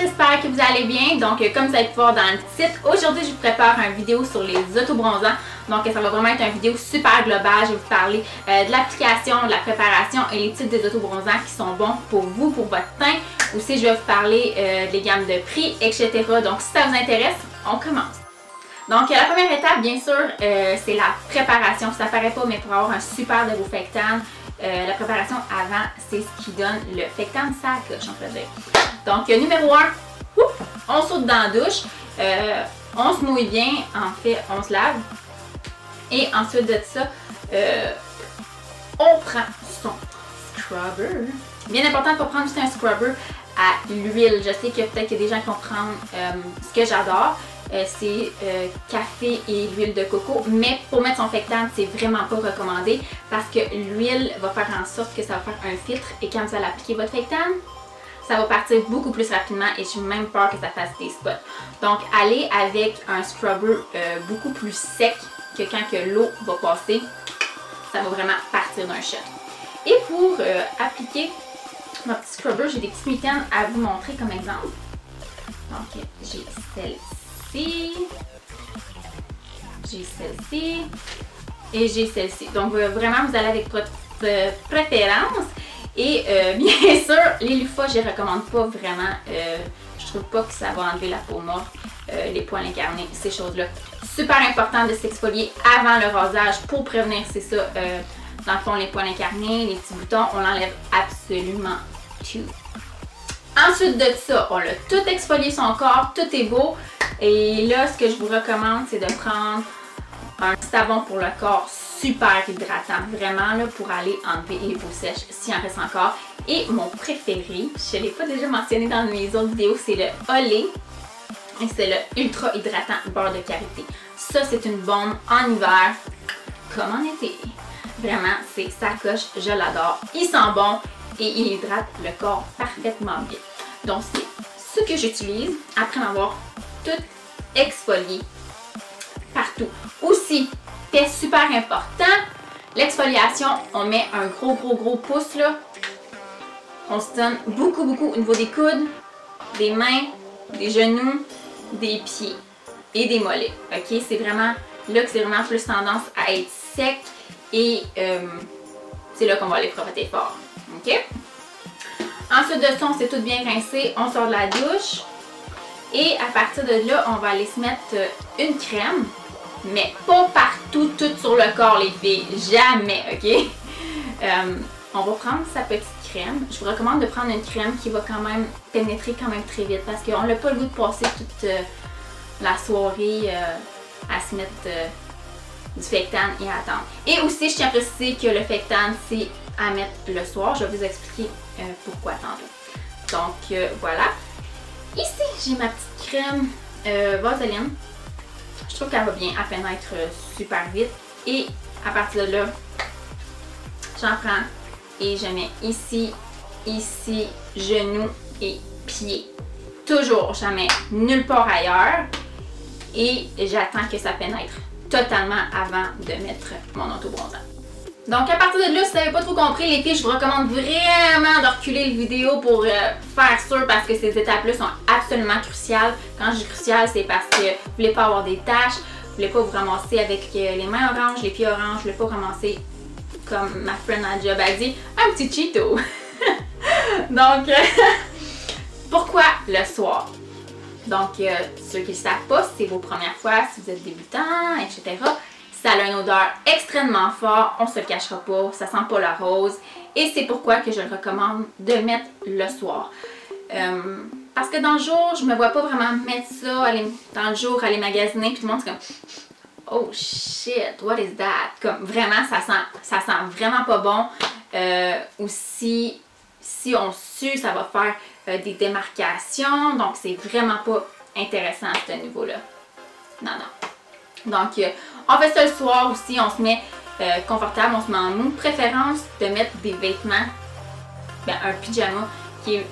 j'espère que vous allez bien. Donc, comme vous allez pouvoir dans le titre, aujourd'hui, je vous prépare une vidéo sur les autobronzants. Donc, ça va vraiment être une vidéo super globale. Je vais vous parler de l'application, de la préparation et les types des autobronzants qui sont bons pour vous, pour votre teint. Aussi, je vais vous parler des gammes de prix, etc. Donc, si ça vous intéresse, on commence. Donc, la première étape, bien sûr, c'est la préparation. Ça paraît pas, mais pour avoir un super de beau fake tan, la préparation avant, c'est ce qui donne le fake tan ça coche, on peut dire. Donc, numéro 1, on saute dans la douche, on se mouille bien, en fait, on se lave. Et ensuite de ça, on prend son scrubber. Bien important de ne pas prendre juste un scrubber à l'huile. Je sais que peut-être qu'il y a des gens qui vont prendre ce que j'adore. C'est café et l'huile de coco, mais pour mettre son fake tan, c'est vraiment pas recommandé parce que l'huile va faire en sorte que ça va faire un filtre et quand vous allez appliquer votre fake tan, ça va partir beaucoup plus rapidement et j'ai même peur que ça fasse des spots. Donc, allez avec un scrubber beaucoup plus sec que quand que l'eau va passer, ça va vraiment partir d'un shot. Et pour appliquer mon petit scrubber, j'ai des petits mitaines à vous montrer comme exemple. Donc, j'ai celle-ci, j'ai celle-ci et j'ai celle-ci. Donc, vraiment, vous allez avec votre préférence. Et bien sûr, les loofahs, je les recommande pas vraiment. Je trouve pas que ça va enlever la peau morte, les poils incarnés, ces choses-là. Super important de s'exfolier avant le rasage pour prévenir, c'est ça, dans le fond, les poils incarnés, les petits boutons, on enlève absolument tout. Ensuite de ça, on a tout exfolié son corps, tout est beau. Et là, ce que je vous recommande, c'est de prendre un savon pour le corps super hydratant, vraiment là, pour aller enlever les peaux sèches s'il en reste encore. Et mon préféré, je ne l'ai pas déjà mentionné dans mes autres vidéos, c'est le Olé. Et c'est le Ultra Hydratant Beurre de Karité. Ça, c'est une bombe en hiver, comme en été. Vraiment, c'est sa coche, je l'adore. Il sent bon et il hydrate le corps parfaitement bien. Donc, c'est ce que j'utilise après m'avoir tout exfolié partout. Aussi, fait super important, l'exfoliation, on met un gros pouce là. On se donne beaucoup au niveau des coudes, des mains, des genoux, des pieds et des mollets. Ok, c'est vraiment là que c'est vraiment plus tendance à être sec et c'est là qu'on va aller frotter fort. Ok? Ensuite de ça, on s'est tout bien rincé, on sort de la douche et à partir de là, on va aller se mettre une crème, mais pas partout, tout sur le corps les filles, jamais, ok? On va prendre sa petite crème. Je vous recommande de prendre une crème qui va quand même pénétrer quand même très vite parce qu'on n'a pas le goût de passer toute la soirée à se mettre du fake tan et à attendre. Et aussi, je tiens à préciser que le fake tan, c'est à mettre le soir. Je vais vous expliquer pourquoi tantôt. Donc, voilà. Ici, j'ai ma petite crème Vaseline. Je trouve qu'elle va bien à pénétrer super vite. Et à partir de là, j'en prends et je mets ici, genoux et pieds. Toujours, jamais nulle part ailleurs. Et j'attends que ça pénètre totalement avant de mettre mon autobronzant. Donc à partir de là, si vous n'avez pas trop compris, les filles, je vous recommande vraiment de reculer la vidéo pour faire sûr parce que ces étapes-là sont absolument cruciales. Quand je dis cruciales, c'est parce que vous ne voulez pas avoir des taches, vous ne voulez pas vous ramasser avec les mains oranges, les pieds oranges, vous ne voulez pas vous ramasser comme ma friend à job a dit, un petit Cheeto. Donc, pourquoi le soir? Donc, ceux qui ne le savent pas, si c'est vos premières fois, si vous êtes débutant, etc., ça a une odeur extrêmement forte, on ne se le cachera pas, ça sent pas la rose. Et c'est pourquoi que je le recommande de mettre le soir. Parce que dans le jour, je me vois pas vraiment mettre ça, aller, dans le jour, aller magasiner, puis tout le monde c'est comme oh shit, what is that? Comme vraiment, ça sent vraiment pas bon. Ou si on sue, ça va faire des démarcations. Donc, c'est vraiment pas intéressant à ce niveau-là. Non. Donc, on fait ça le soir aussi. On se met confortable, on se met en mou. Préférence de mettre des vêtements, un pyjama qui est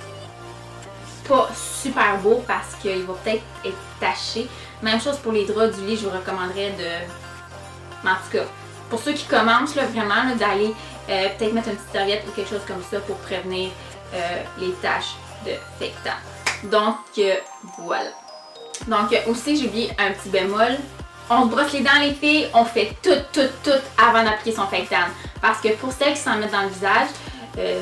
pas super beau parce qu'il va peut-être être taché. Même chose pour les draps du lit, je vous recommanderais de... En tout cas, pour ceux qui commencent, là, vraiment, d'aller peut-être mettre une petite serviette ou quelque chose comme ça pour prévenir les taches de fake tan. Donc, voilà. Donc, aussi, j'ai oublié un petit bémol. On se brosse les dents, les filles, on fait tout avant d'appliquer son fake tan. Parce que pour celles qui s'en mettent dans le visage,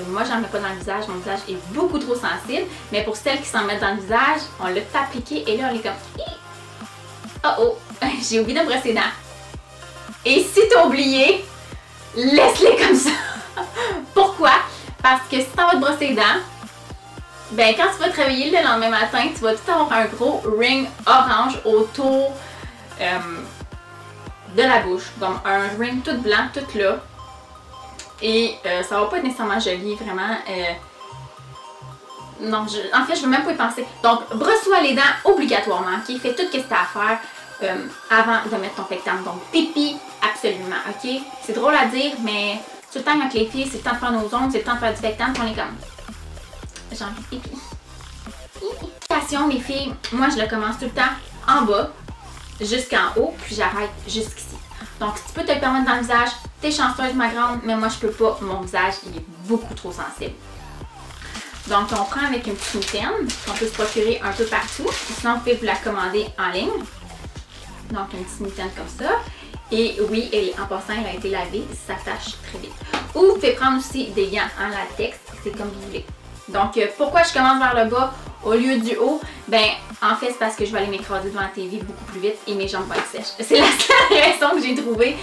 moi j'en mets pas dans le visage, mon visage est beaucoup trop sensible. Mais pour celles qui s'en mettent dans le visage, on l'a appliqué et là on est comme oh, j'ai oublié de brosser les dents. Et si t'as oublié, laisse-les comme ça. Pourquoi? Parce que si t'en vas te brosser les dents, ben quand tu vas te réveiller le lendemain matin, tu vas tout avoir un gros ring orange autour de la bouche. Donc un ring tout blanc, tout là. Et ça va pas être nécessairement joli, vraiment. Non, en fait, je veux même pas y penser. Donc, brosse-toi les dents obligatoirement, ok? Fais tout ce que tu as à faire avant de mettre ton fake tan. Donc, pipi, absolument, ok? C'est drôle à dire, mais tout le temps avec les filles, c'est le temps de faire nos ongles, c'est le temps de faire du fake tan, on est comme... J'ai envie de pipi. L'application, les filles, moi, je le commence tout le temps en bas jusqu'en haut, puis j'arrête jusqu'ici. Donc, si tu peux te le permettre dans le visage, t'es chanceuse, ma grande, mais moi, je peux pas. Mon visage, il est beaucoup trop sensible. Donc, on prend avec une petite mitaine qu'on peut se procurer un peu partout. Sinon, vous pouvez vous la commander en ligne. Donc, une petite mitaine comme ça. Et oui, en passant, elle a été lavée, ça s'attache très vite. Ou vous pouvez prendre aussi des gants en latex, c'est comme vous voulez. Donc, pourquoi je commence vers le bas au lieu du haut? Ben, en fait, c'est parce que je vais aller m'écraser devant la TV beaucoup plus vite et mes jambes vont être sèches. C'est la seule raison que j'ai trouvée.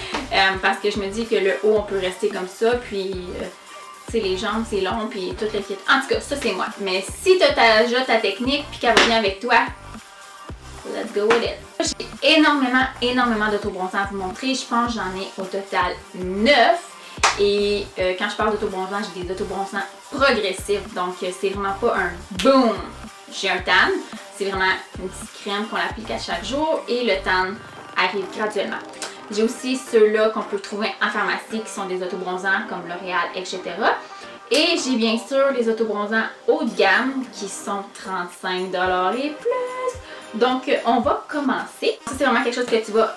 Parce que je me dis que le haut, on peut rester comme ça, puis... tu sais, les jambes, c'est long, puis tout le kit. En tout cas, ça, c'est moi. Mais si tu as déjà ta technique, puis qu'elle va bien avec toi, let's go with it. J'ai énormément d'autobronzants à vous montrer. Je pense que j'en ai au total 9. Et quand je parle d'autobronzant, j'ai des autobronzants progressifs. Donc, c'est vraiment pas un boom, j'ai un tan. C'est vraiment une petite crème qu'on applique à chaque jour et le tan arrive graduellement. J'ai aussi ceux-là qu'on peut trouver en pharmacie qui sont des autobronzants comme L'Oréal, etc. Et j'ai bien sûr les autobronzants haut de gamme qui sont 35$ et plus. Donc, on va commencer. Ça, c'est vraiment quelque chose que tu vas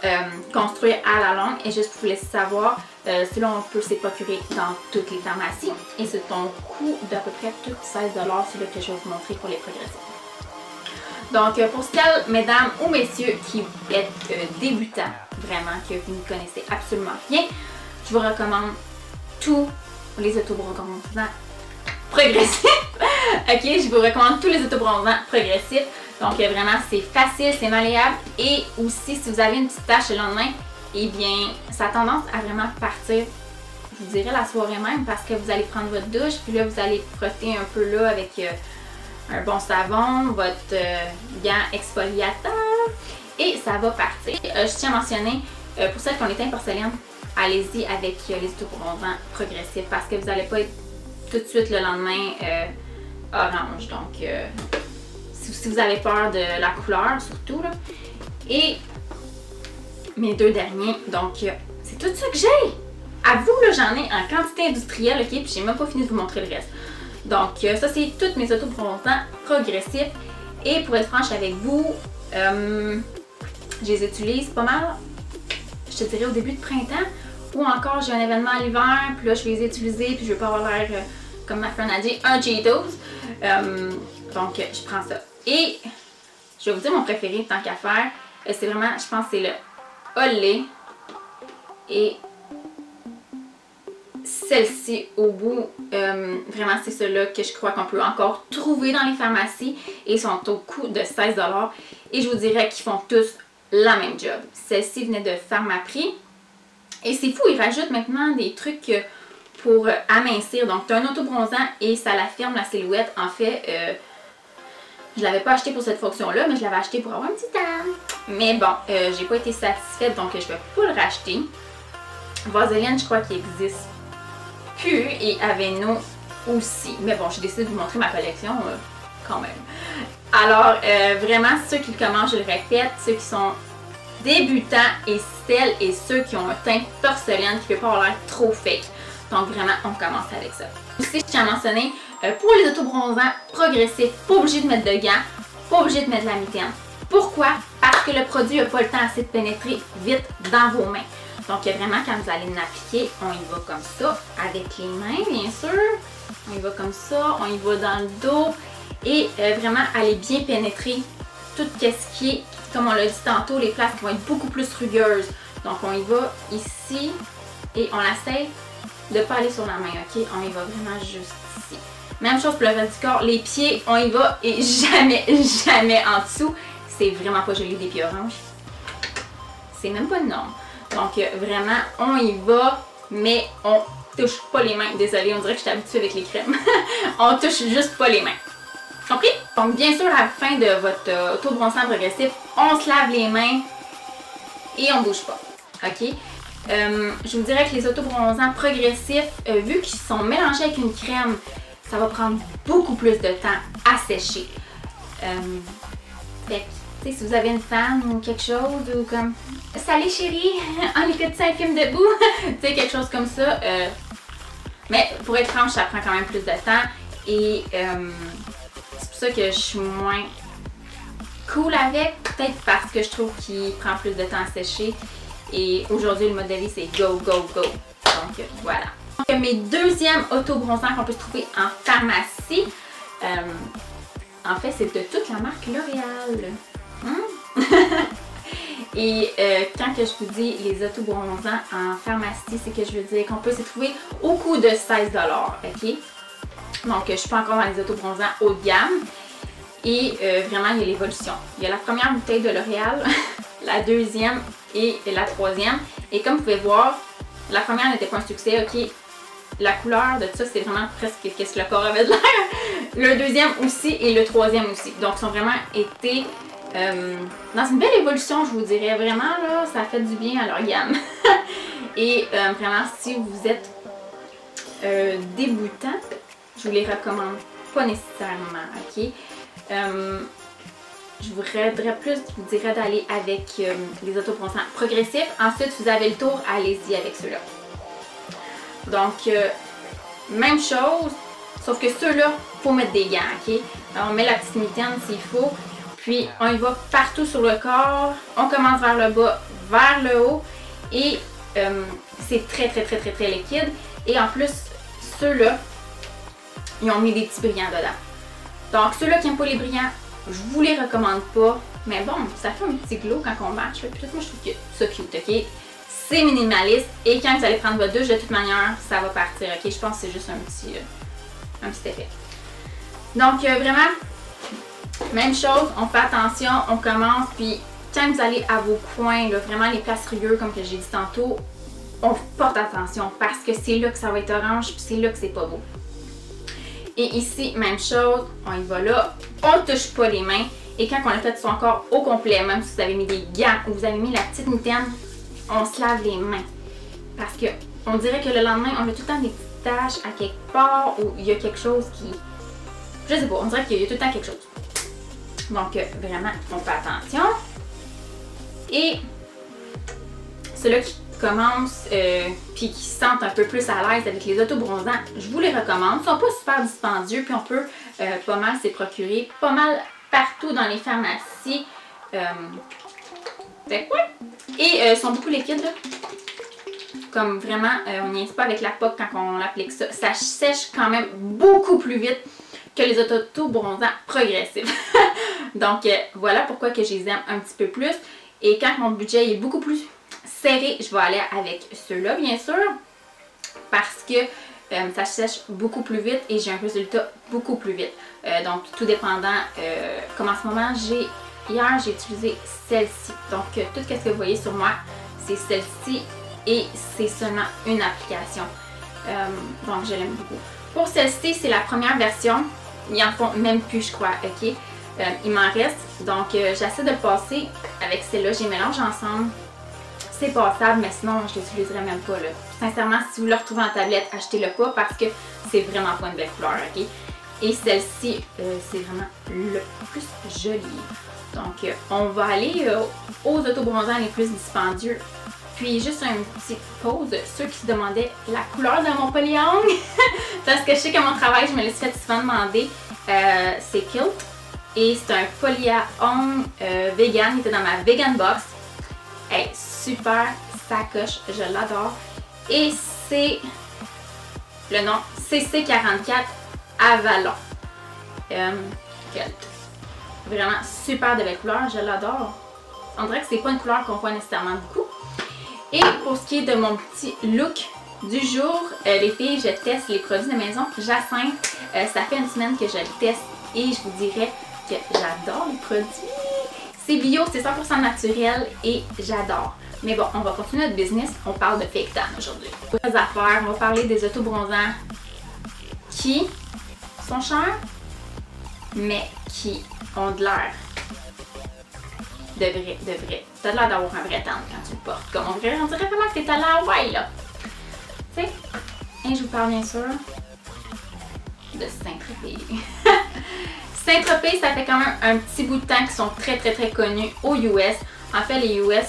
construire à la longue. Et juste pour vous laisser savoir, celui-là, on peut se procurer dans toutes les pharmacies. Et c'est un coût d'à peu près tout 16$, celui-là que je vais vous montrer pour les progressifs. Donc, pour celles, mesdames ou messieurs qui êtes débutants, vraiment, que vous ne connaissez absolument rien, je vous recommande tous les autobronzants progressifs. Ok, je vous recommande tous les autobronzants progressifs. Donc, vraiment, c'est facile, c'est malléable. Et aussi, si vous avez une petite tache le lendemain, eh bien, ça a tendance à vraiment partir, je vous dirais la soirée même, parce que vous allez prendre votre douche, puis là, vous allez frotter un peu là avec... un bon savon, votre gant exfoliateur et ça va partir. Je tiens à mentionner, pour celles qui ont les teints porcelaine, allez-y avec les autobronzants progressifs parce que vous n'allez pas être tout de suite le lendemain orange. Donc, si vous avez peur de la couleur, surtout. Là. Et mes deux derniers, donc c'est tout ça que j'ai. À vous, là, j'en ai en quantité industrielle, ok? Puis j'ai même pas fini de vous montrer le reste. Donc, ça, c'est tous mes autobronzants progressifs. Et pour être franche avec vous, je les utilise pas mal, je te dirais, au début de printemps. Ou encore, j'ai un événement à l'hiver, puis là, je vais les utiliser, puis je veux pas avoir l'air, comme ma friend a dit, un Cheetos. Donc, je prends ça. Et, je vais vous dire mon préféré, tant qu'à faire. C'est vraiment, je pense, c'est le Olé. Et... celle-ci au bout, vraiment c'est ceux-là que je crois qu'on peut encore trouver dans les pharmacies et ils sont au coût de 16$. Et je vous dirais qu'ils font tous la même job. Celle-ci venait de Pharmaprix et c'est fou, ils rajoutent maintenant des trucs pour amincir. Donc tu as un autobronzant et ça l'affirme la silhouette. En fait, je ne l'avais pas acheté pour cette fonction-là, mais je l'avais acheté pour avoir un petit tan. Mais bon, j'ai pas été satisfaite donc je vais pas le racheter. Vaseline, je crois qu'il existe plus et Aveeno aussi. Mais bon, j'ai décidé de vous montrer ma collection quand même. Alors, vraiment, ceux qui commencent, je le répète, ceux qui sont débutants et celles et ceux qui ont un teint porcelaine qui ne peut pas avoir l'air trop fake. Donc, vraiment, on commence avec ça. Aussi, je tiens à mentionner, pour les autobronzants progressifs, pas obligé de mettre de gants, pas obligé de mettre de la mitaine. Pourquoi? Parce que le produit n'a pas le temps assez de pénétrer vite dans vos mains. Donc, vraiment, quand vous allez l'appliquer, on y va comme ça, avec les mains, bien sûr. On y va comme ça, on y va dans le dos. et vraiment aller bien pénétrer tout ce qui est, comme on l'a dit tantôt, les places qui vont être beaucoup plus rugueuses. Donc on y va ici et on essaie de ne pas aller sur la main, ok? On y va vraiment juste ici. Même chose pour le reste du corps, les pieds, on y va et jamais, jamais en dessous. C'est vraiment pas joli des pieds oranges. C'est même pas de norme. Donc vraiment, on y va, mais on touche pas les mains. Désolée, on dirait que je suis habituée avec les crèmes. On touche juste pas les mains. Compris? Donc bien sûr, à la fin de votre auto-bronzant progressif, on se lave les mains et on bouge pas. Ok? Je vous dirais que les auto-bronzants progressifs, vu qu'ils sont mélangés avec une crème, ça va prendre beaucoup plus de temps à sécher. Fait que, si vous avez une fan ou quelque chose, ou comme « Salut chérie, on écoute un film debout », tu sais, quelque chose comme ça. Mais pour être franche, ça prend quand même plus de temps et c'est pour ça que je suis moins cool avec, peut-être parce que je trouve qu'il prend plus de temps à sécher. Et aujourd'hui, le mode de vie, c'est go, go, go. Donc, voilà. Donc, mes deuxièmes auto-bronzants qu'on peut se trouver en pharmacie, en fait, c'est de toute la marque L'Oréal. Et quand que je vous dis les auto-bronzants en pharmacie, c'est que je veux dire qu'on peut se trouver au coût de 16 $, ok? Donc, je suis pas encore dans les auto-bronzants haut de gamme. Et vraiment, il y a l'évolution. Il y a la première bouteille de L'Oréal, la deuxième et la troisième. Et comme vous pouvez voir, la première n'était pas un succès, ok? La couleur de ça, c'est vraiment presque qu'est-ce que le corps avait de l'air. Le deuxième aussi et le troisième aussi. Donc, ils ont vraiment été dans une belle évolution, je vous dirais. Vraiment, là, ça fait du bien à leur gamme. Et vraiment, si vous êtes débutant, je vous les recommande pas nécessairement, ok? Je vous dirais d'aller avec les auto-bronzants progressifs. Ensuite, vous avez le tour, allez-y avec ceux-là. Donc, même chose, sauf que ceux-là, il faut mettre des gants, ok? Alors, on met la petite mitaine s'il faut, puis on y va partout sur le corps. On commence vers le bas, vers le haut, et c'est très liquide. Et en plus, ceux-là, ils ont mis des petits brillants dedans. Donc, ceux-là qui n'aiment pas les brillants, je vous les recommande pas. Mais bon, ça fait un petit glow quand on marche. Puis moi, je trouve que ça cute, ok? C'est minimaliste. Et quand vous allez prendre votre douche, de toute manière, ça va partir, ok? Je pense que c'est juste un petit effet. Donc, vraiment, même chose. On fait attention, on commence. Puis, quand vous allez à vos coins, là, vraiment les places rugueuses, comme que j'ai dit tantôt, on porte attention parce que c'est là que ça va être orange. Puis, c'est là que c'est pas beau. Et ici, même chose, on y va là, on ne touche pas les mains. Et quand on a fait son corps au complet, même si vous avez mis des gants ou vous avez mis la petite mitaine, on se lave les mains. Parce que on dirait que le lendemain, on a tout le temps des petites taches à quelque part où il y a quelque chose qui... Je sais pas, on dirait qu'il y a tout le temps quelque chose. Donc, vraiment, on fait attention. Et ceux-là qui commencent puis qui se sentent un peu plus à l'aise avec les auto-bronzants, je vous les recommande. Ils sont pas super dispendieux puis on peut pas mal s'y procurer pas mal partout dans les pharmacies. Fait quoi? Et ils sont beaucoup liquides là. Comme vraiment, on n'y est pas avec la POC quand on applique ça. Ça sèche quand même beaucoup plus vite que les auto-bronzants progressifs. Donc voilà pourquoi que je les aime un petit peu plus. Et quand mon budget est beaucoup plus serré, je vais aller avec ceux-là, bien sûr, parce que ça sèche beaucoup plus vite et j'ai un résultat beaucoup plus vite. Donc, tout dépendant, comme en ce moment, hier, j'ai utilisé celle-ci. Donc, tout ce que vous voyez sur moi, c'est celle-ci et c'est seulement une application. Donc, je l'aime beaucoup. Pour celle-ci, c'est la première version. Ils en font même plus, je crois, ok? Il m'en reste. Donc, j'essaie de le passer avec celle-là. Je les mélange ensemble. C'est passable, mais sinon, je ne l'utiliserai même pas, là. Sincèrement, si vous le retrouvez en tablette, achetez-le pas parce que c'est vraiment pas une belle couleur, ok? Et celle-ci, c'est vraiment le plus joli. Donc, on va aller aux autobronzants les plus dispendieux. Puis, juste une petite pause. Ceux qui se demandaient la couleur de mon polyongle, parce que je sais que mon travail, je me l'ai fait souvent demander, c'est Kilt. Et c'est un polyongle vegan. Il était dans ma vegan box. Hey, super sacoche, je l'adore. Et c'est le nom CC44 Avalon. Regarde. Vraiment super de belle couleur, je l'adore. On dirait que c'est pas une couleur qu'on voit nécessairement beaucoup. Et pour ce qui est de mon petit look du jour, les filles, je teste les produits de maison Jacinthe. Ça fait une semaine que je le teste et je vous dirais que j'adore les produits. C'est bio, c'est 100% naturel et j'adore. Mais bon, on va continuer notre business. On parle de fake tan aujourd'hui. Des affaires, on va parler des autobronzants qui sont chers, mais qui ont de l'air de vrai. T'as l'air d'avoir un vrai tan quand tu le portes. Comme on dirait vraiment que t'es à la Hawaï, là. Tu sais? Et je vous parle bien sûr de Saint-Tropez. Saint-Tropez, ça fait quand même un petit bout de temps qu'ils sont très connus aux US. En fait, les US,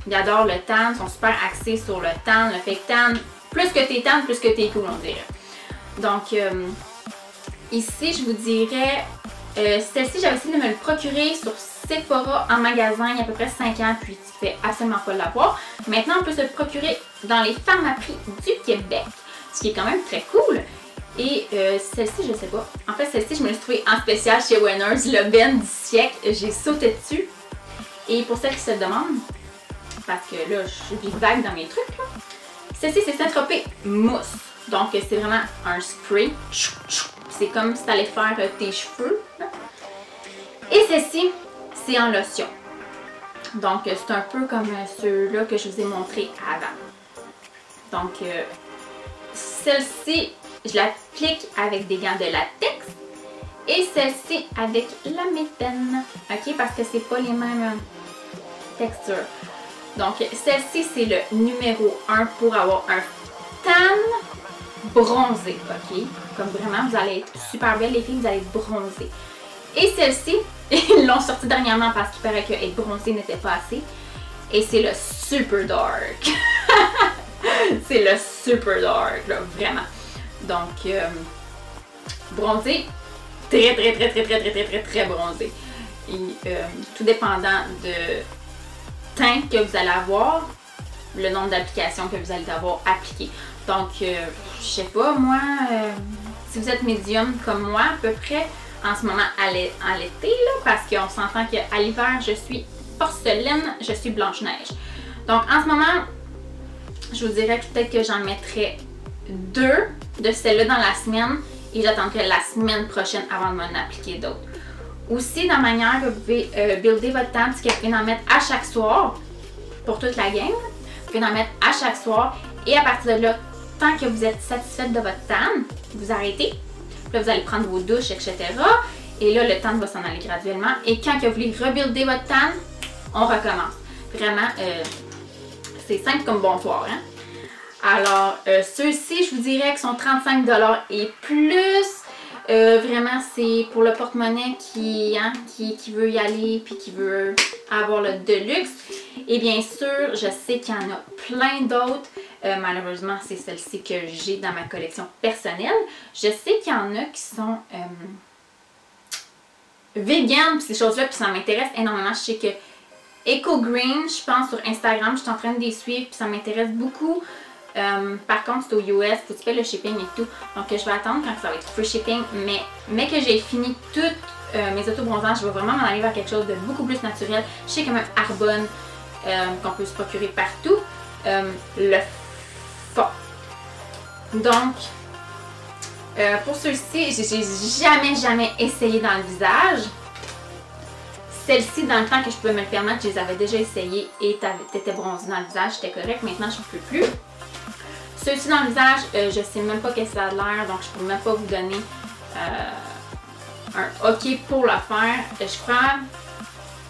ils adorent le tan, ils sont super axés sur le tan, le fake tan. Plus que t'es tan, plus que t'es cool, on dirait. Donc, ici, je vous dirais, celle-ci, j'avais essayé de me le procurer sur Sephora en magasin il y a à peu près 5 ans, puis tu fais absolument pas l'avoir. Maintenant, on peut se le procurer dans les pharmacies du Québec, ce qui est quand même très cool. Et celle-ci, je sais pas. En fait, celle-ci, je me l'ai trouvée en spécial chez Winners, le Ben du siècle. J'ai sauté dessus. Et pour celles qui se demandent, parce que là, je suis vague dans mes trucs, là. Celle-ci, c'est Saint-Tropez Mousse. Donc, c'est vraiment un spray. C'est comme si tu allais faire tes cheveux, là. Et celle-ci, c'est en lotion. Donc, c'est un peu comme ceux-là que je vous ai montré avant. Donc, celle-ci, je l'applique avec des gants de latex. Et celle-ci avec la méthane. OK? Parce que c'est pas les mêmes textures. Donc, celle-ci, c'est le numéro 1 pour avoir un tan bronzé. OK? Comme vraiment, vous allez être super belle, les filles, vous allez être bronzées. Et celle-ci, ils l'ont sorti dernièrement parce qu'il paraît qu'être bronzé n'était pas assez. Et c'est le super dark. C'est le super dark, là, vraiment. Donc, bronzé, très bronzé. Et tout dépendant de teint que vous allez avoir, le nombre d'applications que vous allez avoir appliquées. Donc, je sais pas, moi, si vous êtes médium comme moi, à peu près, en ce moment à l'été, là, parce qu'on s'entend qu'à l'hiver, je suis porcelaine, je suis Blanche-Neige. Donc, en ce moment, je vous dirais peut-être que j'en mettrais 2 de celles-là dans la semaine et j'attendrai la semaine prochaine avant de m'en appliquer d'autres. Aussi, dans la manière que vous pouvez builder votre tan, c'est que vous pouvez en mettre à chaque soir pour toute la game. Vous pouvez en mettre à chaque soir et à partir de là, tant que vous êtes satisfaite de votre tan, vous arrêtez. Puis là, vous allez prendre vos douches, etc. Et là, le tan va s'en aller graduellement. Et quand que vous voulez rebuilder votre tan, on recommence. Vraiment, c'est simple comme bonsoir, hein? Alors, ceux-ci, je vous dirais qu'ils sont 35$ et plus. Vraiment, c'est pour le porte-monnaie qui veut y aller puis qui veut avoir le deluxe. Et bien sûr, je sais qu'il y en a plein d'autres. Malheureusement, c'est celle-ci que j'ai dans ma collection personnelle. Je sais qu'il y en a qui sont vegan, puis ces choses-là, puis ça m'intéresse énormément. Je sais que Eco Green, je pense sur Instagram, je suis en train de les suivre, puis ça m'intéresse beaucoup. Par contre, c'est aux US, faut que tu payes le shipping et tout. Donc, je vais attendre quand ça va être free shipping. Mais que j'ai fini toutes mes autobronzants, je vais vraiment m'en aller vers quelque chose de beaucoup plus naturel. Je sais quand même Arbonne, qu'on peut se procurer partout. Le fond. Donc, pour ceux-ci, j'ai jamais essayé dans le visage. Celle-ci, dans le temps que je pouvais me le permettre, je les avais déjà essayées et t'étais bronzée dans le visage, c'était correct. Maintenant, je ne peux plus. Ceux-ci dans le visage, je sais même pas qu'est-ce que ça a l'air, donc je peux même pas vous donner un OK pour le faire. Je crois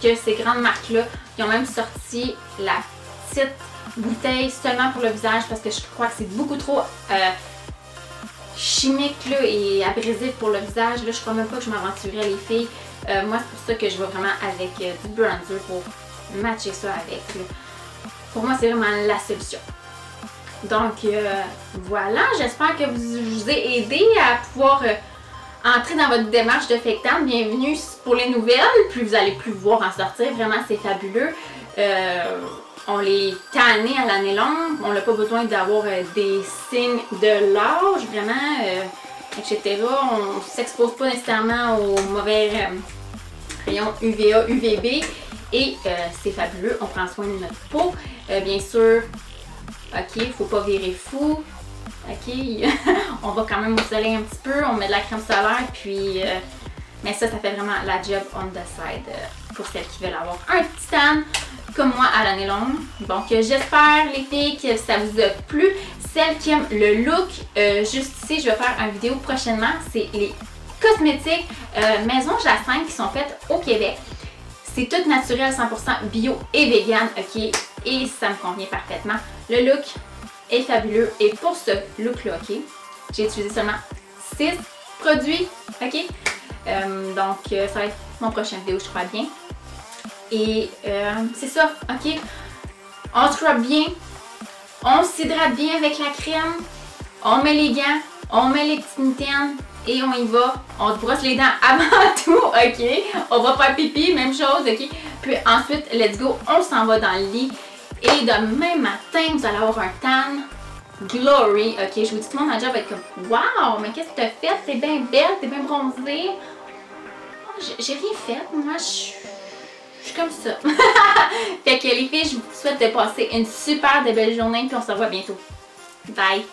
que ces grandes marques-là, ils ont même sorti la petite bouteille seulement pour le visage parce que je crois que c'est beaucoup trop chimique là, et abrasif pour le visage. Là, je crois même pas que je m'aventurerais, les filles. Moi, c'est pour ça que je vais vraiment avec du bronzer pour matcher ça avec. Là. Pour moi, c'est vraiment la solution. Donc, voilà. J'espère que je vous ai aidé à pouvoir entrer dans votre démarche de fake tan. Bienvenue pour les nouvelles. Plus vous allez plus voir en sortir. Vraiment, c'est fabuleux. On les tannait à l'année longue. On n'a pas besoin d'avoir des signes de l'âge. Vraiment, etc. On s'expose pas nécessairement aux mauvais rayons UVA, UVB. Et c'est fabuleux, on prend soin de notre peau. Bien sûr, ok, faut pas virer fou. Ok, on va quand même au soleil un petit peu, on met de la crème solaire, puis mais ça fait vraiment la job on the side pour celles qui veulent avoir un petit tan comme moi à l'année longue. Donc j'espère les filles que ça vous a plu. Celles qui aiment le look, juste ici je vais faire une vidéo prochainement, c'est les cosmétiques Maison Jacinthe qui sont faites au Québec. C'est tout naturel, 100% bio et vegan, ok, et ça me convient parfaitement. Le look est fabuleux et pour ce look là, ok, j'ai utilisé seulement 6 produits, ok, donc ça va être mon prochain vidéo, je crois bien. Et c'est ça, ok, on scrub bien, on s'hydrate bien avec la crème, on met les gants, on met les petites mitaines et on y va. On se brosse les dents avant tout, ok? On va faire pipi, même chose, ok? Puis ensuite, let's go, on s'en va dans le lit. Et demain matin, vous allez avoir un tan glory, ok? Je vous dis, tout le monde dans le job va être comme, wow, mais qu'est-ce que t'as fait? T'es bien belle, t'es bien bronzée. Oh, j'ai rien fait, moi, je suis comme ça. Fait que les filles, je vous souhaite de passer une super belle journée, puis on se revoit bientôt. Bye!